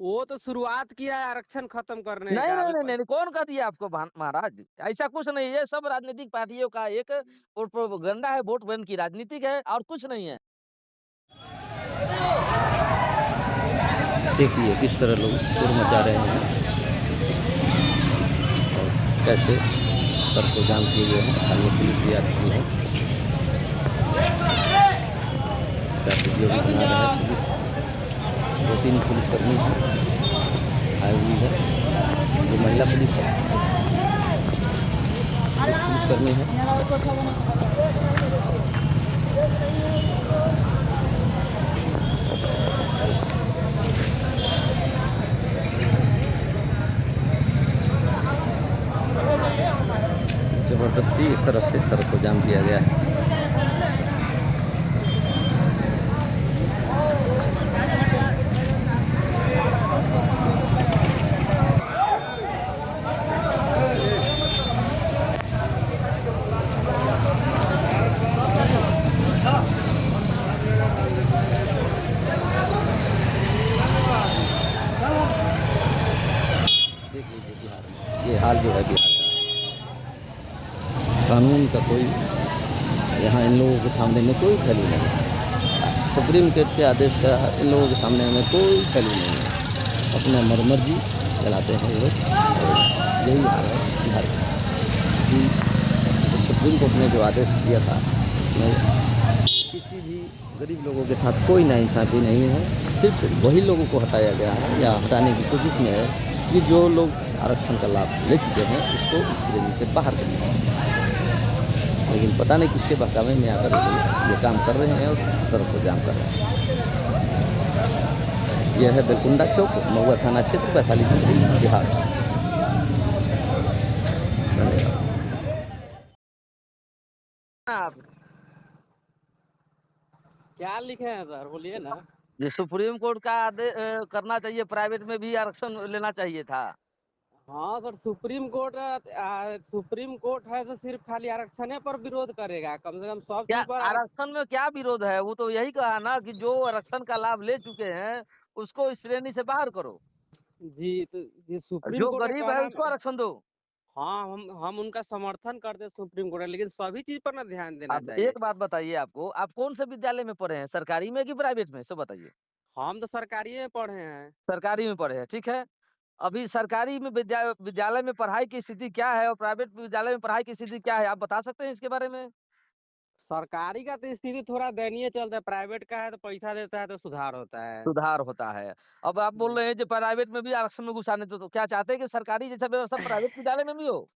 वो तो शुरुआत किया है आरक्षण खत्म करने नहीं, का। नहीं, अभी नहीं, नहीं, कौन कह दिया आपको महाराज? ऐसा कुछ नहीं है, सब राजनीतिक पार्टियों का एक प्रोपेगेंडा है, वोट बैंक की राजनीतिक है और कुछ नहीं है। देखिए किस तरह लोग शोर मचा रहे हैं और कैसे सड़क को जाम किए हुए हैं, सामने पुलिस भी आ चुकी है। इसका वीडियो भी बना रहा है पुलिस, 2-3 पुलिसकर्मी आई हुई है, जो महिला पुलिस है, पुलिसकर्मी है। जबरदस्ती एक तरफ से सड़क को जाम किया गया है। देख लीजिए बिहार में ये हाल जो है बिहार का, कानून का कोई यहाँ इन लोगों के सामने में कोई वैल्यू नहीं है। सुप्रीम कोर्ट के आदेश का इन लोगों के सामने में कोई वैल्यू नहीं है। अपना मर्जी चलाते हैं ये लोग और यही हाल है बिहार का कि तो सुप्रीम कोर्ट ने जो आदेश दिया था उसमें किसी भी गरीब लोगों के साथ कोई नाइंसाफ़ी नहीं है। सिर्फ वही लोगों को हटाया गया है या हटाने की कोशिश में है कि जो लोग आरक्षण का लाभ ले चुके हैं उसको इस श्रेणी से बाहर कर दिया। लेकिन पता नहीं किसके बहकावे में आकर ये काम कर रहे हैं और सड़क को जाम कर रहे हैं। यह है बेलकुंडा चौक, महुआ थाना क्षेत्र, वैशाली डिस्ट्रिक्ट, बिहार। आप क्या लिखे हैं सर, बोलिए ना। ये सुप्रीम कोर्ट का करना चाहिए, प्राइवेट में भी आरक्षण लेना चाहिए था। हाँ सर, सुप्रीम कोर्ट है तो सिर्फ खाली आरक्षण पर विरोध करेगा, कम से कम सब क्या चीज पर आरक्षण में क्या विरोध है? वो तो यही कहा ना कि जो आरक्षण का लाभ ले चुके हैं उसको इस श्रेणी से बाहर करो, जी तो ये और सुप्रीम जो कोर्ट का गरीब है कहना उसको आरक्षण दो। हाँ, हम उनका समर्थन करते हैं सुप्रीम कोर्ट, लेकिन सभी चीज पर ना ध्यान देना अब चाहिए। एक बात बताइए, आपको आप कौन से विद्यालय में पढ़े हैं, सरकारी में कि प्राइवेट में, सब बताइए। हम तो सरकारी में पढ़े हैं। सरकारी में पढ़े हैं, ठीक है। अभी सरकारी में विद्यालय में पढ़ाई की स्थिति क्या है और प्राइवेट विद्यालय में पढ़ाई की स्थिति क्या है, आप बता सकते हैं इसके बारे में? सरकारी का तो स्थिति थोड़ा दयनीय चलता है, प्राइवेट का है तो पैसा देता है तो सुधार होता है। सुधार होता है। अब आप बोल रहे हैं जो प्राइवेट में भी आरक्षण में घुसाने, तो क्या चाहते हैं कि सरकारी जैसा व्यवस्था प्राइवेट विद्यालय में भी हो?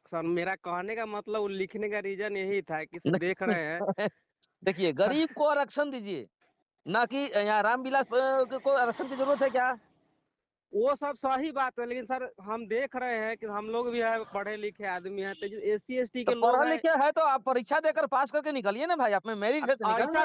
सर मेरा कहने का मतलब वो लिखने का रीजन यही था कि इसे देख नहीं। रहे हैं। देखिए, गरीब को आरक्षण दीजिए, ना कि यहाँ रामविलास को आरक्षण की जरूरत है क्या? वो सब सही बात है, लेकिन सर हम देख रहे हैं कि हम लोग भी है पढ़े लिखे आदमी हैं, तो जो एससी एसटी तो के लोग पढ़े हैं। लिखे है तो आप परीक्षा देकर पास करके निकलिए ना भाई, आप में मेरिट है तो निकलिए।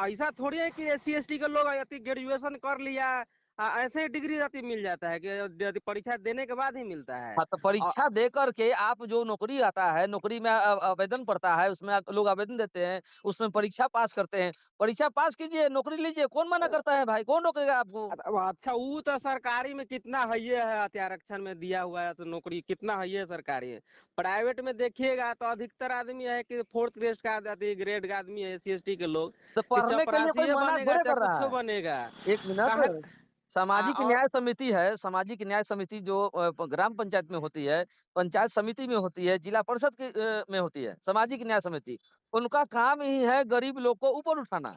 ऐसा थोड़ी है कि एससी एसटी के लोग यदि ग्रेजुएशन कर लिया, ऐसे ही डिग्री यदि मिल जाता है कि यदि परीक्षा देने के बाद ही मिलता है। हाँ, तो और परीक्षा दे करके आप जो नौकरी आता है, नौकरी में आवेदन पड़ता है, उसमें लोग आवेदन देते हैं, उसमें परीक्षा पास करते हैं। परीक्षा पास कीजिए, नौकरी लीजिए, कौन मना करता है भाई? कौन रोकेगा आपको? अब अच्छा, वो तो सरकारी में कितना है ये है, अति आरक्षण में दिया हुआ है तो नौकरी कितना है ये सरकारी में। प्राइवेट में देखिएगा तो अधिकतर आदमी है कि फोर्थ ग्रेड का ग्रेड का आदमी है, एससी एसटी के लोग, तो कि पढ़ने के लिए कोई चपरासी मना बनेगा थोड़े चाहे कर रहा कुछ है। बनेगा। एक मिनट, काहे सामाजिक और न्याय समिति है, सामाजिक न्याय समिति जो ग्राम पंचायत में होती है, पंचायत समिति में होती है, जिला परिषद की में होती है, सामाजिक न्याय समिति, उनका काम ही है गरीब लोग को ऊपर उठाना।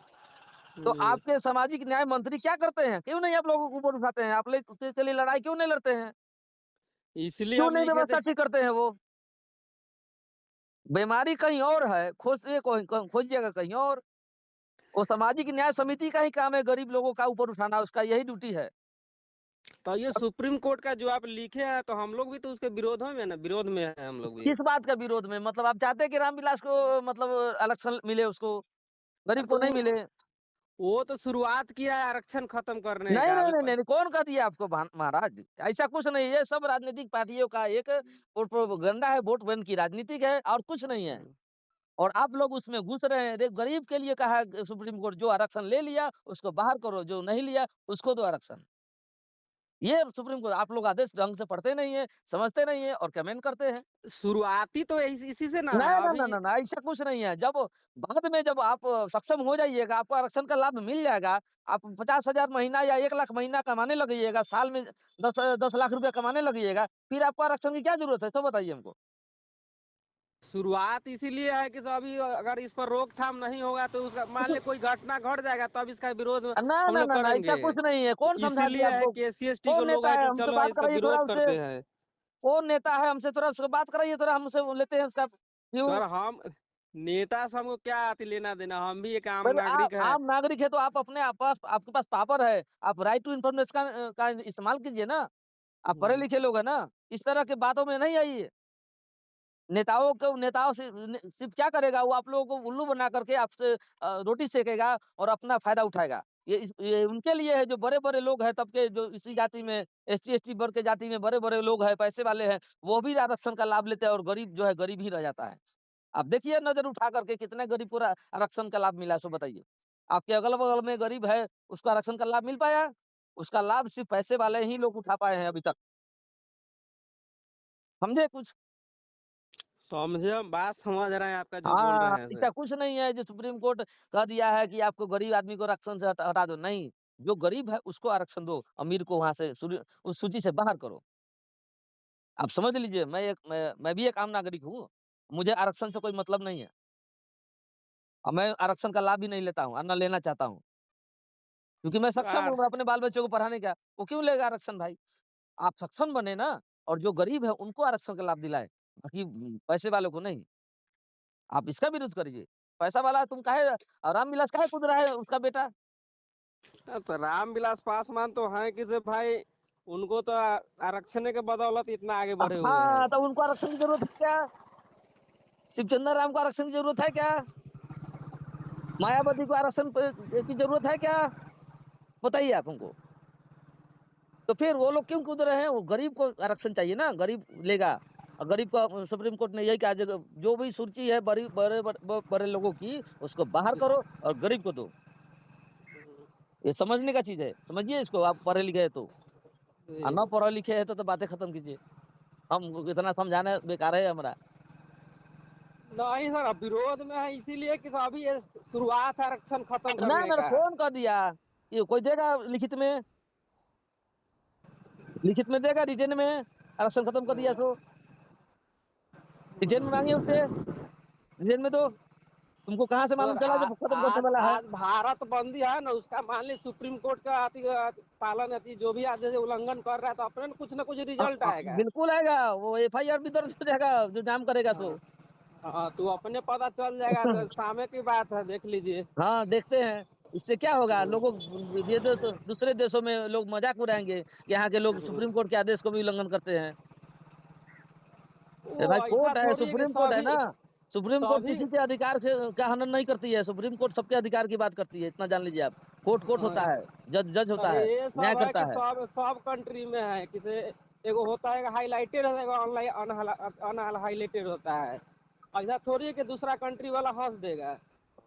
तो हम्म, आपके सामाजिक न्याय मंत्री क्या करते हैं? क्यों नहीं आप लोगों को ऊपर उठाते हैं? आप लोग के लिए लड़ाई क्यों नहीं लड़ते हैं? इसलिए क्यों हम नहीं लिखे थे। व्यवस्था ठीक करते हैं वो? बीमारी कहीं और है, खोजिएगा कहीं और। वो सामाजिक न्याय समिति का ही काम है गरीब लोगों का ऊपर उठाना, उसका यही ड्यूटी है। तो ये सुप्रीम कोर्ट का जो आप लिखे हैं तो हम लोग भी तो उसके विरोध में है ना, विरोध में है हम लोग भी। किस बात का विरोध में? मतलब आप चाहते हैं कि रामविलास को मतलब आरक्षण मिले उसको, गरीब तो को नहीं मिले? वो तो शुरुआत किया है आरक्षण खत्म करने नहीं, का। नहीं, अभी नहीं, नहीं, कौन कह दिया आपको महाराज? ऐसा कुछ नहीं है, सब राजनीतिक पार्टियों का एक प्रोपेगेंडा है, वोट बैंक की राजनीतिक है और कुछ नहीं है। और आप लोग उसमें घुस रहे हैं। गरीब के लिए कहा है सुप्रीम कोर्ट, जो आरक्षण ले लिया उसको बाहर करो, जो नहीं लिया उसको दो आरक्षण। ये सुप्रीम कोर्ट, आप लोग आदेश ढंग से पढ़ते नहीं है, समझते नहीं है और कमेंट करते हैं। शुरुआती तो इसी से ना ना है ना अभी। ना ना ना, ऐसा कुछ नहीं है। जब बाद में जब आप सक्षम हो जाइएगा, आपको आरक्षण का लाभ मिल जाएगा, आप 50,000 महीना या 1 लाख महीना कमाने लगिएगा, साल में 10 लाख रुपया कमाने लगिएगा, फिर आपको आरक्षण की क्या जरूरत है, तो बताइए हमको। शुरुआत इसीलिए है कि अभी अगर इस पर रोकथाम नहीं होगा तो उसका मान ले कोई घटना घट जाएगा तब इसका विरोध ना हम ना लोग ना ना, ऐसा करेंगे। कुछ नहीं है। कौन समझा दिया इसीलिए है आपको? कि SC ST को कौन लोग नेता है है, कि हमसे चलो बात इसका कराइए थोड़ा, विरोध उससे करते हैं। कौन नेता है, हमसे थोड़ा उससे बात कराइए थोड़ा, हमसे लेते हैं उसका व्यू। सर हम नेता से हमको क्या आती लेना देना, हम भी एक आम भाई आप नागरिक है। आम नागरिक है तो आप अपने पास, आपके पास पावर है, आप राइट टू इन्फॉर्मेशन का इस्तेमाल कीजिए ना। आप पढ़े लिखे लोग है ना, इस तरह की बातों में नहीं आइए। नेताओं से सिर्फ क्या करेगा, वो आप लोगों को उल्लू बना करके आपसे रोटी सेकेगा और अपना फायदा उठाएगा। ये उनके लिए है जो बड़े बड़े लोग हैं, तब के जो इसी जाति में SC ST वर्ग के जाति में बड़े बड़े लोग हैं, पैसे वाले हैं, वो भी आरक्षण का लाभ लेते हैं और गरीब जो है गरीब ही रह जाता है। आप देखिए नजर उठा करके कितने गरीब को आरक्षण का लाभ मिला, सो बताइए। आपके अगल बगल में गरीब है, उसको आरक्षण का लाभ मिल पाया? उसका लाभ सिर्फ पैसे वाले ही लोग उठा पाए हैं अभी तक। समझे कुछ? समझे, हम बात समझ रहे हैं आपका जो बोल हाँ, रहे हैं ऐसा सर। कुछ नहीं है जो सुप्रीम कोर्ट कह दिया है कि आपको गरीब आदमी को आरक्षण से हटा दो, नहीं। जो गरीब है उसको आरक्षण दो, अमीर को वहां से उस सूची से बाहर करो। आप समझ लीजिए, मैं भी एक आम नागरिक हूँ, मुझे आरक्षण से कोई मतलब नहीं है और मैं आरक्षण का लाभ भी नहीं लेता हूँ और न लेना चाहता हूँ, क्योंकि मैं सक्षम हूँ, यार मैं अपने बाल बच्चों को पढ़ाने का। वो क्यों लेगा आरक्षण भाई? आप सक्षम बने ना, और जो गरीब है उनको आरक्षण का लाभ दिलाए, बाकी पैसे वालों को नहीं। आप इसका विरोध करिए। पैसा वाला तुम काहे, रामविलास काहे कूद रहा है उसका बेटा? तो रामविलास पासवान तो हैं कि से भाई, उनको तो आरक्षण के बदौलत इतना आगे बढ़े हुए हैं। हाँ, तो उनको आरक्षण की जरूरत है क्या? शिवचंद्र राम को आरक्षण की जरूरत है क्या? मायावती को आरक्षण की जरूरत है क्या? बताइए आप हमको। तो फिर वो लोग क्यों कूद रहे हैं? वो गरीब को आरक्षण चाहिए ना, गरीब लेगा। और गरीब को सुप्रीम कोर्ट ने यही कहा, जो भी सूची है बड़ी बड़े बड़े बड़े लोगों की, उसको बाहर करो और गरीब को दो। ये समझने का चीज है, समझिए इसको, आप पढ़े लिखे है तो। और जी। न पढ़े लिखे है तो बातें खत्म कीजिए। हम इतना समझाना बेकार है हमारा। नहीं सर, अब विरोध में है इसीलिए कि अभी ये शुरुआत है आरक्षण खत्म ना करने ना, का। कौन कर दिया? ये कोई देगा लिखित में? लिखित में देगा, रिटर्न में आरक्षण खत्म कर दिया सो? रिटर्न में मांगे उससे, रिटर्न में दो। तुमको कहाँ से मालूम सर चला जब खत्म करने आज वाला है? आज भारत बंदी है ना, उसका मान ली सुप्रीम कोर्ट का पालन जो भी आदेश उल्लंघन कर रहा है तो अपने ना कुछ रिजल्ट आएगा। बिल्कुल आएगा, वो FIR भी दर्ज हो जाएगा जो नाम करेगा तो। हाँ। हाँ, तो अपने पता चल जाएगा, तो सामने की बात है, देख लीजिए। हाँ, देखते हैं इससे क्या होगा। लोगों ये तो दूसरे देशों में लोग मजाक उड़ाएंगे कि यहाँ के लोग सुप्रीम कोर्ट के आदेश को भी उल्लंघन करते हैं। वो भाई ऐसा कोर्ट है, थोड़ी है कि सुप्रीम कोर्ट है सभी ना। सुप्रीम कोर्ट सभी किसी के अधिकार का हनन नहीं करती है, सुप्रीम कोर्ट सबके अधिकार की बात करती है, इतना जान लीजिए आप। कोर्ट कोर्ट होता है, जज जज होता सर है, ये न्याय सब है करता कि है। सब सब कंट्री में है कि से एगो होता है हाईलाइटेड, एगो ऑनलाइन अनहाईलाइटेड होता है। ऐसा थोड़ी है कि दूसरा कंट्री वाला हंस देगा।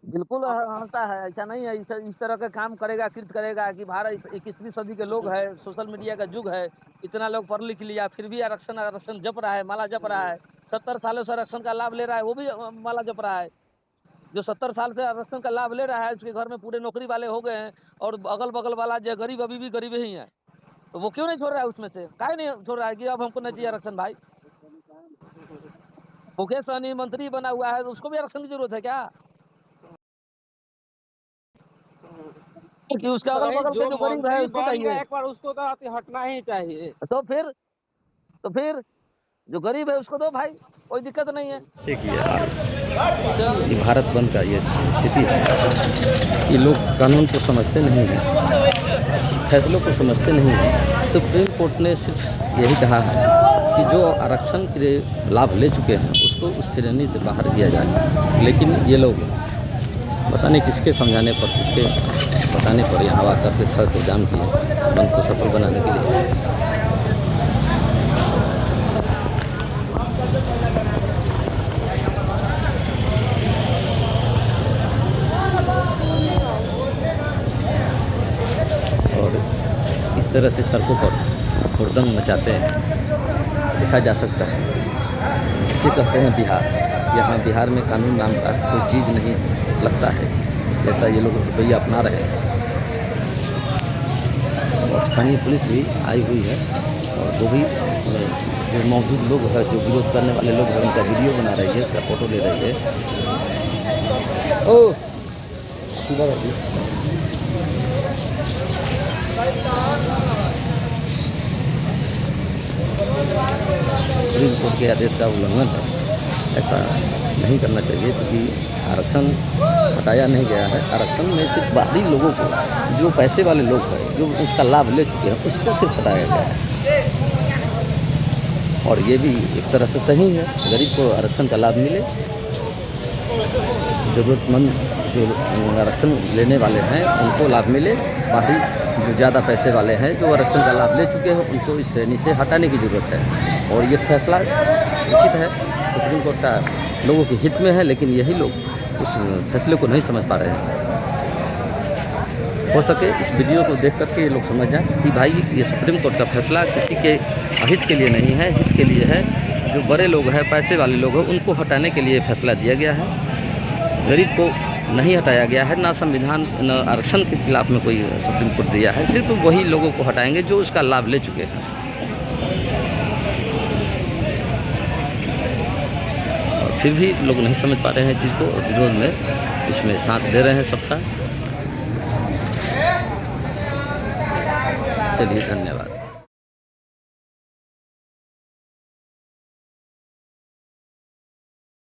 बिल्कुल अप, हंसता है, ऐसा नहीं है। इस तरह का काम करेगा, कृत करेगा कि भारत 21वीं सदी के लोग है, सोशल मीडिया का युग है, इतना लोग पढ़ लिख लिया फिर भी आरक्षण आरक्षण जप रहा है, माला जप रहा है। 70 सालों से आरक्षण का लाभ ले रहा है, वो भी माला जप रहा है। जो 70 साल से आरक्षण का लाभ ले रहा है, उसके घर में पूरे नौकरी वाले हो गए हैं, और अगल बगल वाला जो गरीब अभी भी गरीब ही है, तो वो क्यों नहीं छोड़ रहा है उसमें से? काहे नहीं छोड़ रहा है कि अब हमको नहीं चाहिए आरक्षण भाई? मुकेश सहनी मंत्री बना हुआ है, तो उसको भी आरक्षण की जरूरत है क्या? कि उसके अगल भाई बगल के जो जो गरीब है मंत्री उसको बन चाहिए? गया एक बार उसको तो हटना ही चाहिए। तो फिर, तो फिर जो गरीब है उसको दो भाई, कोई दिक्कत नहीं है। देखिए चलिए। ये भारत बंद का ये स्थिति है, ये लोग कानून को समझते नहीं हैं, फैसलों को समझते नहीं हैं। सुप्रीम कोर्ट ने सिर्फ यही कहा है कि जो आरक्षण के लाभ ले चुके हैं उसको उस श्रेणी से बाहर किया जाए, लेकिन ये लोग पता नहीं किसके समझाने पर, किसके बताने पर यहाँ आकर के सड़क को जाम किए बंद को सफल बनाने के लिए। और इस तरह से सड़कों पर हुड़दंग मचाते हैं देखा जा सकता है। इसे कहते हैं बिहार। यहाँ बिहार में कानून नाम का कोई चीज़ नहीं लगता है, जैसा ये लोग रवैया अपना रहे हैं। और स्थानीय पुलिस भी आई हुई है और वो भी जो मौजूद लोग हैं, जो विरोध करने वाले लोग हैं, उनका वीडियो बना रही है, उसका फोटो ले रही है। ओ सुप्रीम कोर्ट के आदेश का उल्लंघन है, ऐसा नहीं करना चाहिए, क्योंकि आरक्षण हटाया नहीं गया है। आरक्षण में सिर्फ बाहरी लोगों को, जो पैसे वाले लोग हैं, जो उसका लाभ ले चुके हैं, उसको सिर्फ हटाया गया है। और ये भी एक तरह से सही है, गरीब को आरक्षण का लाभ मिले, ज़रूरतमंद जो आरक्षण लेने वाले हैं उनको लाभ मिले, बाहरी जो ज़्यादा पैसे वाले हैं जो आरक्षण का लाभ ले चुके हैं उनको इस श्रेणी से हटाने की ज़रूरत है। और ये फैसला उचित है, सुप्रीम कोर्ट का लोगों के हित में है, लेकिन यही लोग उस फैसले को नहीं समझ पा रहे हैं। हो सके इस वीडियो को देख करके ये लोग समझ जाएं कि भाई ये सुप्रीम कोर्ट का फैसला किसी के अहित के लिए नहीं है, हित के लिए है। जो बड़े लोग हैं, पैसे वाले लोग हैं, उनको हटाने के लिए फैसला दिया गया है। गरीब को नहीं हटाया गया है, ना संविधान न आरक्षण के खिलाफ में कोई सुप्रीम कोर्ट दिया है, सिर्फ वही लोगों को हटाएंगे जो उसका लाभ ले चुके हैं। और फिर भी लोग नहीं समझ पा रहे हैं चीज़ को, विरोध में इसमें साथ दे रहे हैं सबका। चलिए, धन्यवाद।